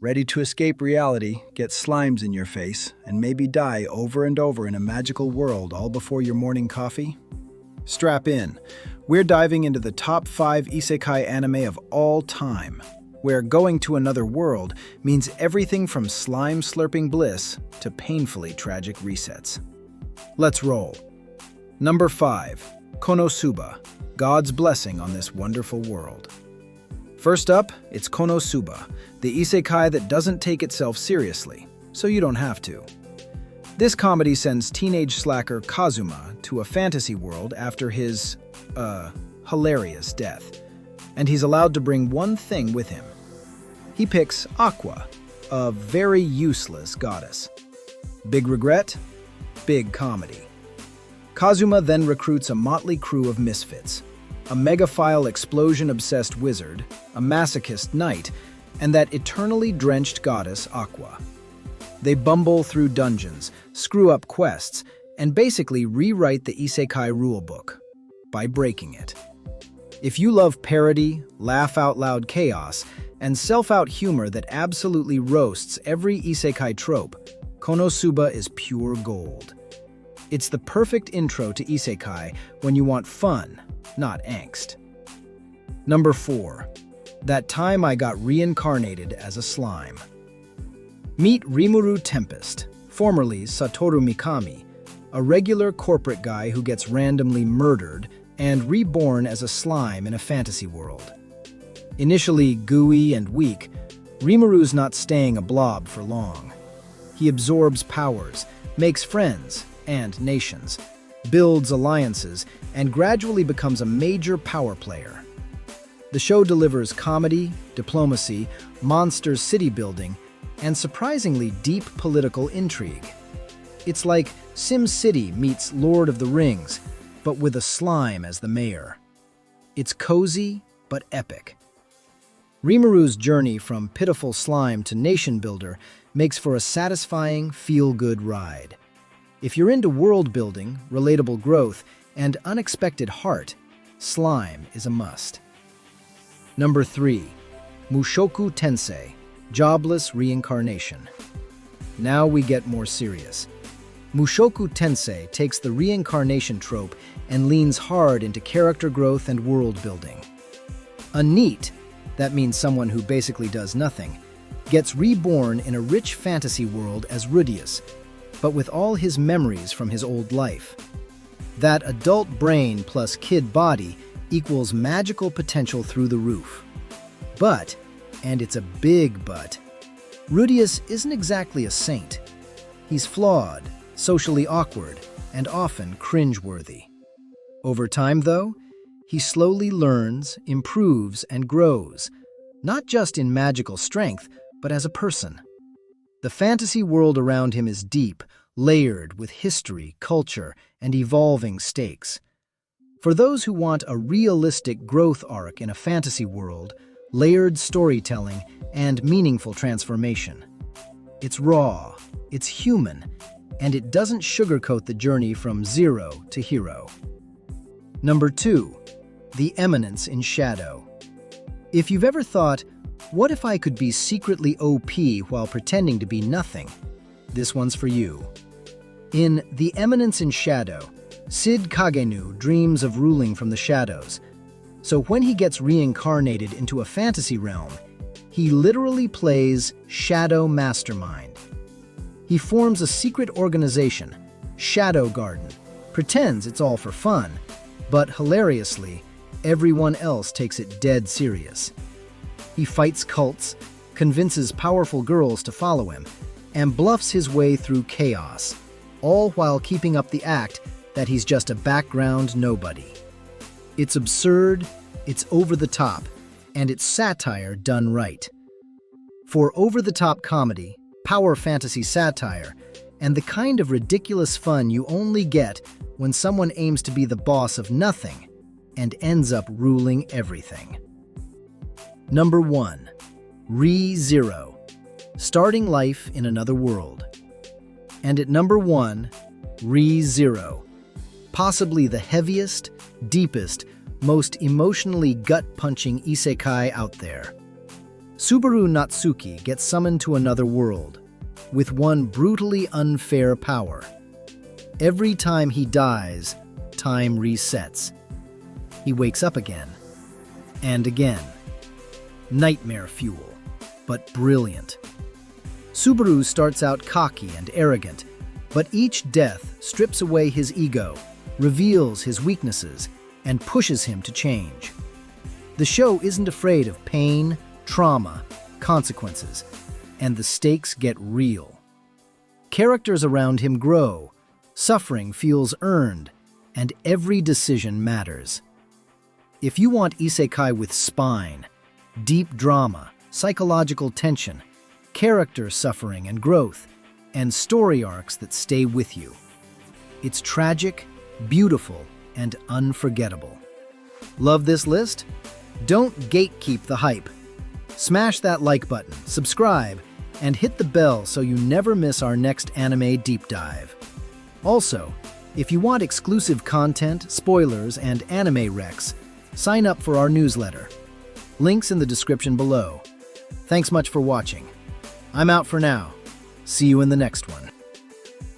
Ready to escape reality, get slimes in your face, and maybe die over and over in a magical world all before your morning coffee? Strap in. We're diving into the top 5 Isekai anime of all time, where going to another world means everything from slime-slurping bliss to painfully tragic resets. Let's roll. Number 5. KonoSuba, God's blessing on this wonderful world. First up, it's KonoSuba, the isekai that doesn't take itself seriously, so you don't have to. This comedy sends teenage slacker Kazuma to a fantasy world after his, hilarious death, and he's allowed to bring one thing with him. He picks Aqua, a very useless goddess. Big regret? Big comedy. Kazuma then recruits a motley crew of misfits, a megaphile explosion-obsessed wizard, a masochist knight, and that eternally drenched goddess Aqua. They bumble through dungeons, screw up quests, and basically rewrite the Isekai rulebook by breaking it. If you love parody, laugh-out-loud chaos, and self-out humor that absolutely roasts every Isekai trope, KonoSuba is pure gold. It's the perfect intro to Isekai when you want fun, not angst. Number 4. That time I got reincarnated as a slime. Meet Rimuru Tempest, formerly Satoru Mikami, a regular corporate guy who gets randomly murdered and reborn as a slime in a fantasy world. Initially gooey and weak, Rimuru's not staying a blob for long. He absorbs powers, makes friends and nations, builds alliances, and gradually becomes a major power player. The show delivers comedy, diplomacy, monsters city building, and surprisingly deep political intrigue. It's like Sim City meets Lord of the Rings, but with a slime as the mayor. It's cozy, but epic. Rimuru's journey from pitiful slime to nation builder makes for a satisfying, feel-good ride. If you're into world building, relatable growth, and unexpected heart, slime is a must. Number 3. Mushoku Tensei, Jobless Reincarnation. Now we get more serious. Mushoku Tensei takes the reincarnation trope and leans hard into character growth and world building. A NEET, that means someone who basically does nothing, gets reborn in a rich fantasy world as Rudius, but with all his memories from his old life. That adult brain plus kid body equals magical potential through the roof. But, and it's a big but, Rudius isn't exactly a saint. He's flawed, socially awkward, and often cringeworthy. Over time, though, he slowly learns, improves, and grows, not just in magical strength, but as a person. The fantasy world around him is deep, layered with history, culture, and evolving stakes. For those who want a realistic growth arc in a fantasy world, layered storytelling, and meaningful transformation. It's raw, it's human, and it doesn't sugarcoat the journey from zero to hero. Number 2. The Eminence in Shadow. If you've ever thought, what if I could be secretly OP while pretending to be nothing? This one's for you. In The Eminence in Shadow, Sid Kagenu dreams of ruling from the shadows. So when he gets reincarnated into a fantasy realm, he literally plays Shadow Mastermind. He forms a secret organization, Shadow Garden, pretends it's all for fun, but hilariously, everyone else takes it dead serious. He fights cults, convinces powerful girls to follow him, and bluffs his way through chaos, all while keeping up the act that he's just a background nobody. It's absurd, it's over the top, and it's satire done right. For over-the-top comedy, power fantasy satire, and the kind of ridiculous fun you only get when someone aims to be the boss of nothing and ends up ruling everything. Number 1. Re:Zero, Starting Life in Another World. And at number 1, Re:Zero, possibly the heaviest, deepest, most emotionally gut-punching isekai out there. Subaru Natsuki gets summoned to another world with one brutally unfair power. Every time he dies, time resets. He wakes up again and again. Nightmare fuel, but brilliant. Subaru starts out cocky and arrogant, but each death strips away his ego, reveals his weaknesses, and pushes him to change. The show isn't afraid of pain, trauma, consequences, and the stakes get real. Characters around him grow, suffering feels earned, and every decision matters. If you want isekai with spine, deep drama, psychological tension, character suffering and growth, and story arcs that stay with you, it's tragic, beautiful, and unforgettable. Love this list? Don't gatekeep the hype. Smash that like button, subscribe, and hit the bell so you never miss our next anime deep dive. Also, if you want exclusive content, spoilers, and anime recs, sign up for our newsletter. Links in the description below. Thanks much for watching. I'm out for now. See you in the next one.